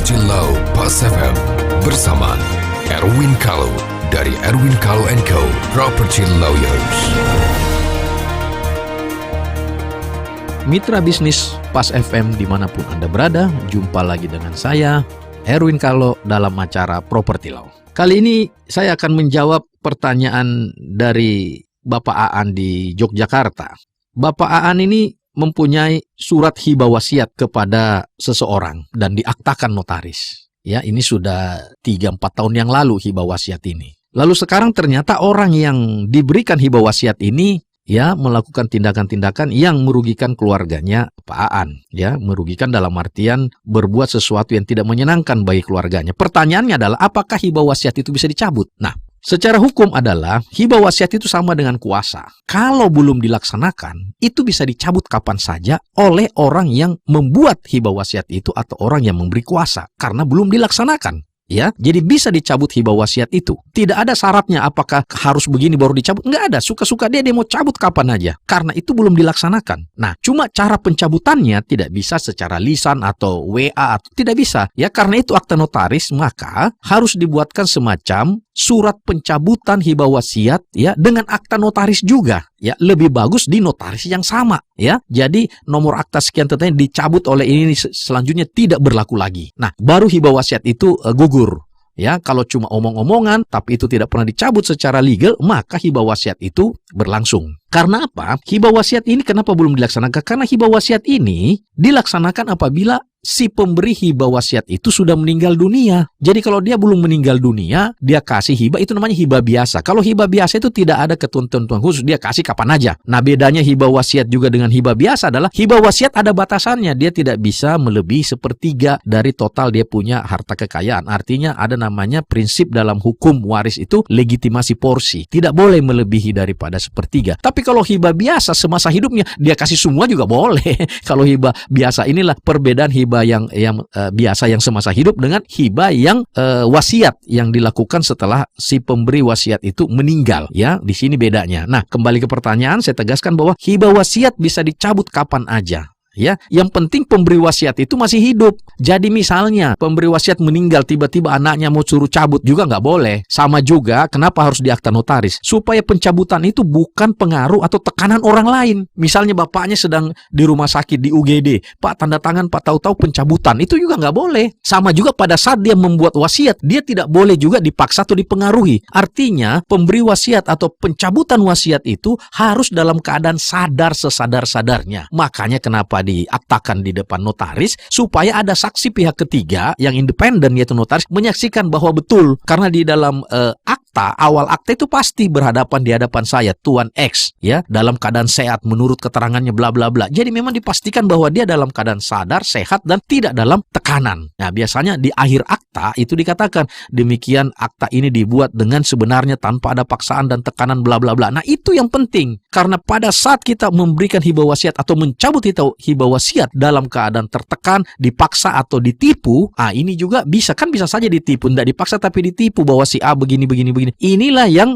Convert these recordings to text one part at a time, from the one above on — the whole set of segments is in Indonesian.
Property Law Pas FM bersama Erwin Kalau dari Erwin Kalau & Co. Property Lawyers. Mitra bisnis Pas FM dimanapun Anda berada, jumpa lagi dengan saya, Erwin Kalau, dalam acara Property Law. Kali ini saya akan menjawab pertanyaan dari Bapak Aan di Yogyakarta. Bapak Aan ini mempunyai surat hibah wasiat kepada seseorang dan diaktakan notaris. Ya, ini sudah 3-4 tahun yang lalu hibah wasiat ini. Lalu sekarang ternyata orang yang diberikan hibah wasiat ini ya melakukan tindakan-tindakan yang merugikan keluarganya Pak Aan. Ya, merugikan dalam artian berbuat sesuatu yang tidak menyenangkan bagi keluarganya. Pertanyaannya adalah apakah hibah wasiat itu bisa dicabut? Nah, secara hukum adalah hibah wasiat itu sama dengan kuasa. Kalau belum dilaksanakan, itu bisa dicabut kapan saja oleh orang yang membuat hibah wasiat itu atau orang yang memberi kuasa karena belum dilaksanakan. Ya, jadi bisa dicabut hibah wasiat itu. Tidak ada syaratnya apakah harus begini baru dicabut. Nggak ada, suka-suka dia mau cabut kapan aja. Karena itu belum dilaksanakan. Nah, cuma cara pencabutannya tidak bisa secara lisan atau WA, atau tidak bisa. Ya, karena itu akta notaris, maka harus dibuatkan semacam surat pencabutan hibah wasiat ya dengan akta notaris juga. Ya, lebih bagus di notaris yang sama. Ya, jadi nomor akta sekian tertentu dicabut oleh ini selanjutnya tidak berlaku lagi. Nah, baru hibah wasiat itu gugur. Ya, kalau cuma omong-omongan tapi itu tidak pernah dicabut secara legal, maka hibah wasiat itu berlangsung. Karena apa? Hibah wasiat ini kenapa belum dilaksanakan? Karena hibah wasiat ini dilaksanakan apabila si pemberi hibah wasiat itu sudah meninggal dunia. Jadi kalau dia belum meninggal dunia, dia kasih hibah, itu namanya hibah biasa. Kalau hibah biasa itu tidak ada ketentuan khusus, dia kasih kapan aja. Nah, bedanya hibah wasiat juga dengan hibah biasa adalah hibah wasiat ada batasannya. Dia tidak bisa melebihi 1/3 dari total dia punya harta kekayaan. Artinya ada namanya prinsip dalam hukum waris itu legitimasi porsi. Tidak boleh melebihi daripada 1/3. Tapi kalau hibah biasa semasa hidupnya, dia kasih semua juga boleh. Kalau hibah biasa inilah perbedaan hibah yang biasa yang semasa hidup dengan hibah yang wasiat yang dilakukan setelah si pemberi wasiat itu meninggal. Ya, di sini bedanya. Nah, kembali ke pertanyaan, saya tegaskan bahwa hibah wasiat bisa dicabut kapan aja. Ya, yang penting pemberi wasiat itu masih hidup. Jadi misalnya pemberi wasiat meninggal, tiba-tiba anaknya mau suruh cabut juga nggak boleh. Sama juga, kenapa harus diakta notaris? Supaya pencabutan itu bukan pengaruh atau tekanan orang lain. Misalnya bapaknya sedang di rumah sakit di UGD, Pak tanda tangan, Pak tahu-tahu pencabutan, itu juga nggak boleh. Sama juga pada saat dia membuat wasiat, dia tidak boleh juga dipaksa atau dipengaruhi. Artinya pemberi wasiat atau pencabutan wasiat itu harus dalam keadaan sadar sesadar-sadarnya. Makanya kenapa diaktakan di depan notaris, supaya ada saksi pihak ketiga yang independen yaitu notaris menyaksikan bahwa betul, karena di dalam awal akta itu pasti berhadapan di hadapan saya Tuan X ya dalam keadaan sehat menurut keterangannya bla bla bla. Jadi memang dipastikan bahwa dia dalam keadaan sadar, sehat dan tidak dalam tekanan. Nah, biasanya di akhir akta itu dikatakan demikian akta ini dibuat dengan sebenarnya tanpa ada paksaan dan tekanan bla bla bla. Nah, itu yang penting karena pada saat kita memberikan hibah wasiat atau mencabut hibah wasiat dalam keadaan tertekan, dipaksa atau ditipu, ini juga bisa saja ditipu, tidak dipaksa tapi ditipu bahwa si A begini. Inilah yang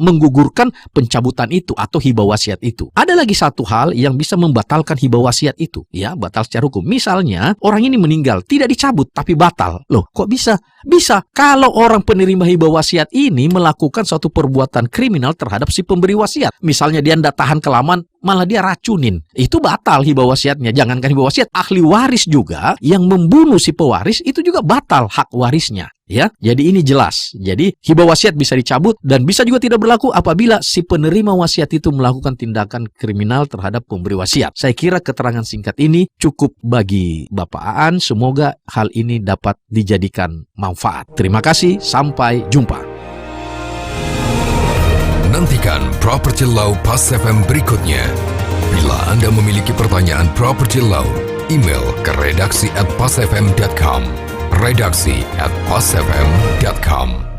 menggugurkan pencabutan itu atau hibah wasiat itu. Ada lagi satu hal yang bisa membatalkan hibah wasiat itu, ya, batal secara hukum. Misalnya orang ini meninggal, tidak dicabut tapi batal. Loh, kok bisa? Bisa kalau orang penerima hibah wasiat ini melakukan suatu perbuatan kriminal terhadap si pemberi wasiat. Misalnya dia tidak tahan kelamaan, malah dia racunin. Itu batal hibah wasiatnya. Jangankan hibah wasiat, ahli waris juga yang membunuh si pewaris itu juga batal hak warisnya. Ya, jadi ini jelas. Jadi hibah wasiat bisa dicabut dan bisa juga tidak berlaku apabila si penerima wasiat itu melakukan tindakan kriminal terhadap pemberi wasiat. Saya kira keterangan singkat ini cukup bagi Bapak Aan. Semoga hal ini dapat dijadikan manfaat. Terima kasih, sampai jumpa. Nantikan Property Law Pas FM berikutnya. Bila Anda memiliki pertanyaan Property Law, email ke redaksi@pasfm.com. redaksi@pasfm.com